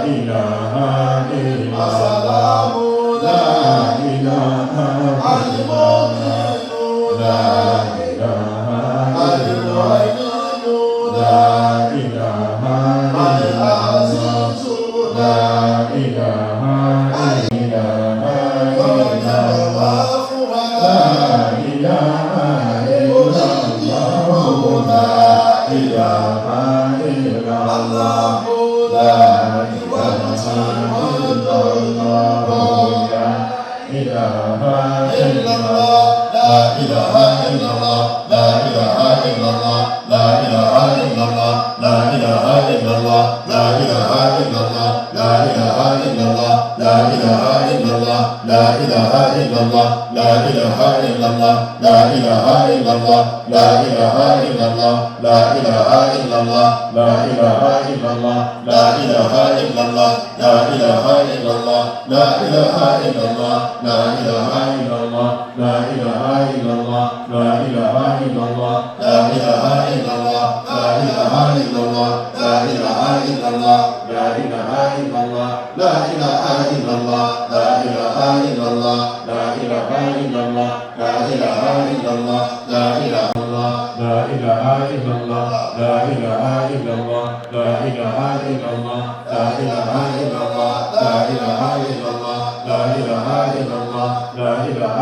ilaha illallah. As-salamu La ilaha al-mu'minu la ilaha al-mu'minu la ilaha al-azizu la ilaha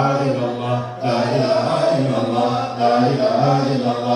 illallah.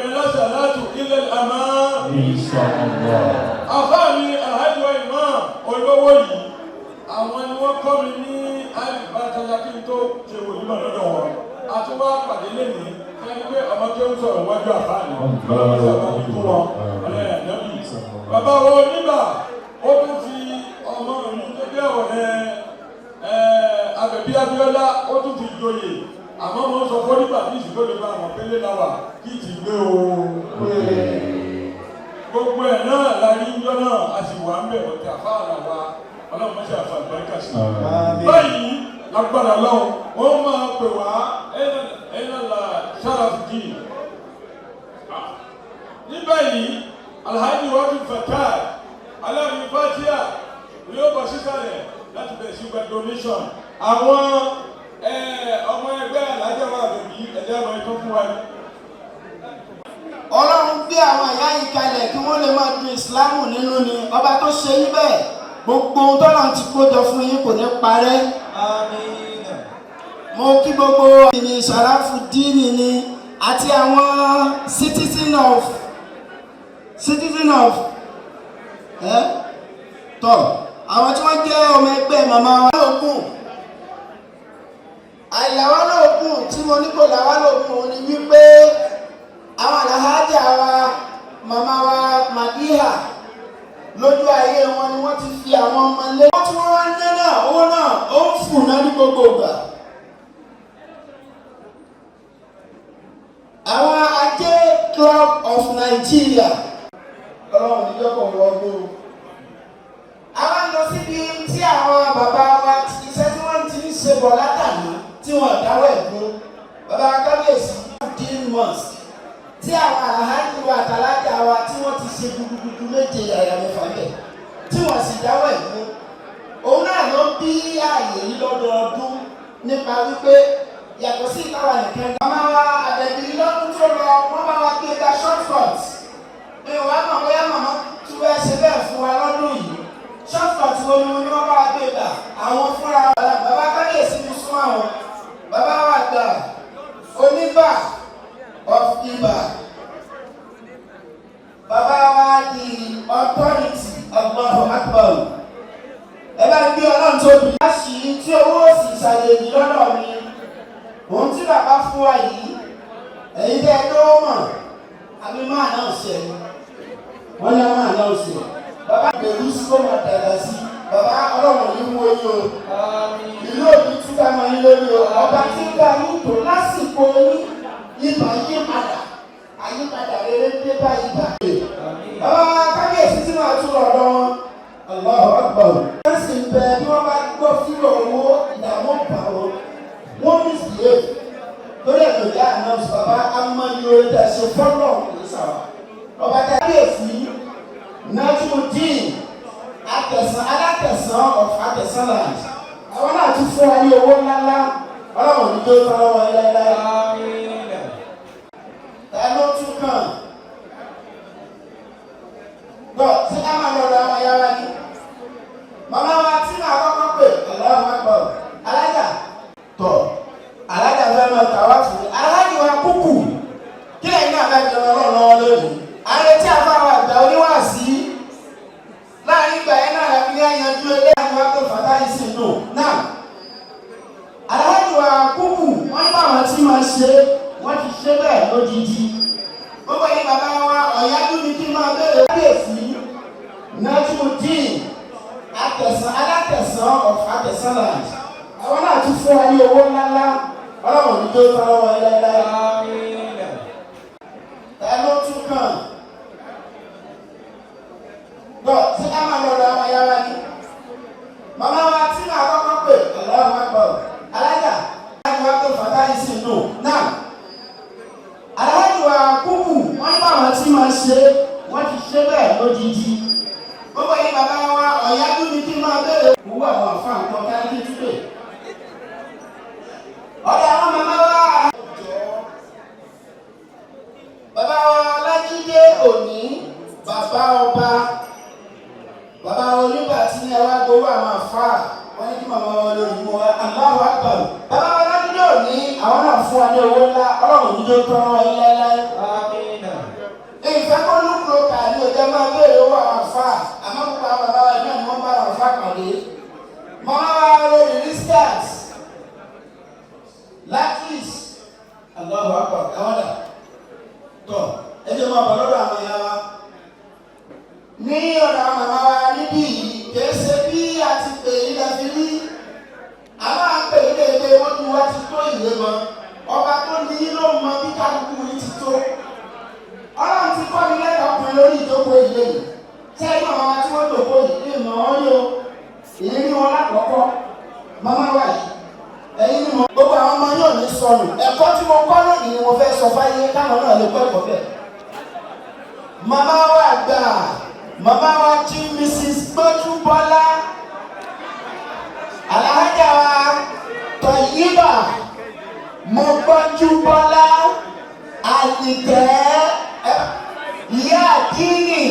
وإلى صلاة إلى الأمام إن شاء الله. àfáàní àhájọ ìmọ̀ olówó yìí àwọn ni wọ́n kọ́ mi ní àìbátajà kí n tó ṣe wòlímọ̀ lọ́dọ̀ wọn àtúwá pàdé lẹ́nìí ẹni pé ọmọ tó ń sọ̀rọ̀ wájú àfáàní bàbá wo nígbà ó tún fi ọmọ ìlú tó bí ọ̀rẹ́ Àbẹ̀bí Abíọ́lá ó tún fi joyè àmọ́ wọ́n sọ fún nígbà tí ìsìnkú lè bá àwọn pélé láwà kí ti gbé o. Gbogbo ẹ̀ náà la rí ńjọ́ náà a sì wà ń bẹ̀ ọ̀tẹ̀ àfáàlà wa ọlọ́run mọ́ṣẹ́ àfàlùbáríkà sí i. Báyìí lágbára lọ́wọ́ wọ́n máa pè wá ẹ̀yìn la Sharafudeen. Ní báyìí Alhaji Wadu Fatai aláàbí Fatia yóò bọ̀ sísàlẹ̀ láti bẹ̀rẹ̀ sí gba donation. Àwọn ọmọ ẹgbẹ́ alájà wa Àbẹ̀bí ẹ̀jẹ̀ àwọn ẹ̀tọ́ fún wa. Ọlọ́run gbé àwọn ìyá yìí kalẹ̀ kí wọ́n lè máa dun ìsìlámù nínú ni ọba tó ṣe yín bẹ́ẹ̀ gbogbo ohun tọ́lọ́run ti kó jọ fún yín kò ní parẹ́. Àmín. Mo kí gbogbo ìní Sharafudeen ni àti àwọn citizen of tọ́ àwọn tí wọ́n jẹ́ ọmọ ẹgbẹ́ màmá wa lóògùn àìlàwá lóògùn tí mo ní kò làwá lóògùn ni wípé àwọn àlàájá wa màmá wa Madiha lójú ayé wọn ni wọ́n ti fi àwọn ọmọ lé wọ́n tí wọ́n wá ń dé náà owó náà ó ń fún náà ní gbogbo ìgbà. Àwọn Ajé Club of Nigeria ọlọ́run níjọ́pọ̀ wọ́gbó àwọn lọ síbi tí àwọn bàbá wa iṣẹ́ tí wọ́n ti ń ṣe bọ̀ látàná tí wọ́n dáwọ́ ẹ̀gbọ́n bàbá kábíyèsí Dean Mosque tí àwọn àhájú àtàlájà wa tí wọ́n ti ṣe gudugudu méje yàyà mẹ́fà bẹ̀ tí wọ́n sì dáwọ́ ẹ̀gbọ́n òun náà ló bí ààyè yìí lọ́dọọdún nípa wípé yàtọ̀ sí ìtawà nìkan. Màmá wa Àbẹ̀bí lọ́dún tó lọ wọ́n bá wa gbé ga short cut mi ò wá mọ̀ bóyá màmá tún bẹ́ẹ̀ ṣe bẹ́ẹ̀ fún wa lọ́dún yìí short cut wo ni wọ́n bá wa gbé gbà àwọn fúnra bàbá kábíyèsí mi sún àwọn bàbá wa gbà oníbà of Ibà bàbá wa di authority Allahu Akbar ẹ bá gbé ọlọ́run tóbi. láṣì tí owó sì ṣàyẹ̀dì lọ́dọ̀ mi òun tí bàbá fún wa yìí èyí tẹ́ ẹ tó mọ̀ àbí máa náà ṣe ẹni wọ́n ní máa náà ṣe bàbá gbèrú sí kó máa dàgbà sí bàbá ọlọ́run yìí wọ yìí o ìlú òbí tí ká máa ń lórí o ọba tí ká yín tó lásìkò yín ibà yí padà àyípadà rere dé bá ibà. bàbá kábíyèsí tí wọ́n á tún lọ́dọ̀ wọn Allahu Akbar. wọ́n sì ń bẹ bí wọ́n bá gbọ́ fílò owó ìdààmú pa wọn wọ́n ní sílẹ̀ lórí ẹ̀dọ̀ ìyá àná bàbá amáyé tẹ̀sí fọ́lọ̀ ìsàwọ̀ ọba kábíyèsí Najmudeen alátẹ̀sán of Atẹ̀sánland àwọn náà ti fún wa ní owó ńláńlá ọlọ́run ní tó tán lọ́wọ́ ẹlẹ́lẹ́. ta ló tún kàn gbọ́ tí a máa lọ́dọ̀ àwọn ayá wa ní màmá wa tí màá kọ́kọ́ pè Allahu Akbar alájà tọ̀ alájà fẹ́ máa tà wá fún mi alájà wa kúkú kí lẹ́yìn náà bá jẹ ọlọ́run lọ́wọ́ lónìí ààrẹ tí a bá wà gbà oníwàásí láàrin ìgbà yẹn náà láti ní àyànjú ẹgbẹ́ àwọn akẹ́kọ̀ọ́ fàtàlì sí inú náà alájà wa kúkú wọ́n ní báwọn tí máa ṣe wọ́n ti ṣe bẹ́ẹ̀ lójijì gbogbo yìí bàbá wa ọ̀yájú ni kí n máa bẹ̀rẹ̀ kábíyèsí Najmudeen alátẹ̀sán of Atẹ̀sánland àwọn náà tún fún wa ní owó ńláńlá ọlọ́run ní tó tán lọ́wọ́ ẹlẹ́lẹ́. ta ló tún kàn gbọ́ tí a máa lọ́dọ̀ àwọn ayá wa ní màmá wa tí màá kọ́kọ́ pè Allahu Akbar alájà alájà wa tó fàtàlì sí inú náà alájà wa kúkú wọ́n ní báwọn tí máa ṣe wọ́n ti ṣe bẹ́ẹ̀ lójijì gbogbo yìí bàbá wa ọ̀yájú ni kí n máa bẹ̀rẹ̀ owó àwọn àfáà nǹkan káyọ̀ túbẹ. ọ̀dọ̀ àwọn màmá wa bàbá wa Lájídé Òní bàbá ọba bàbá onígbà tí ní ẹwà gbowó àwọn àfáà wọ́n ní kí màmá wa lórí mọ́ wa Allahu Akbar. bàbá wa Lájídé Òní àwọn náà fún wa ní owó ńlá ọlọ́run ní tó tán wọn lẹ́lẹ́. pàdé. Màmá wa lórí Riskas Latis Allahu Akbar àwọn dà tọ̀ ẹ jẹ́ máa bọ̀ lọ́dọ̀ àwọn ìyá wa. Ní ọ̀dọ̀ àwọn màmá wa níbí kèése bí a ti pè é láti rí. A máa ń pè é léde wọ́n ní wá ti tó ìwé mọ́. Ọba tó ní ló mọ bí kálukú yìí ti tó. Ọlọ́run ti kọ́ mi lẹ́kọ̀ọ́ ọkùnrin lórí ìjókòó ìlé yìí. Ṣé ẹ̀yin màmá wa tí wọ́n jókòó yìí lè mọ̀ wọ́n ní o? Ìrírí wọn lákọ̀ọ́kọ́. Màmá wa yìí. Ẹ̀yin ni mo. Gbogbo àwọn ọmọ yóò ní sọnù. Ẹ̀kọ́ tí mo kọ́ lónìí ni mo fẹ́ sọ fáyé káwọn náà lè kọ́ ẹ̀kọ́ bẹ́ẹ̀. Màmá wa gbà. Màmá wa jí Mrs. Gbójúbọ́lá. Alájà wa Tọ̀yíbà. Mo Gbójúbọ́lá. Àyìnkẹ́. Ìyá àdínì.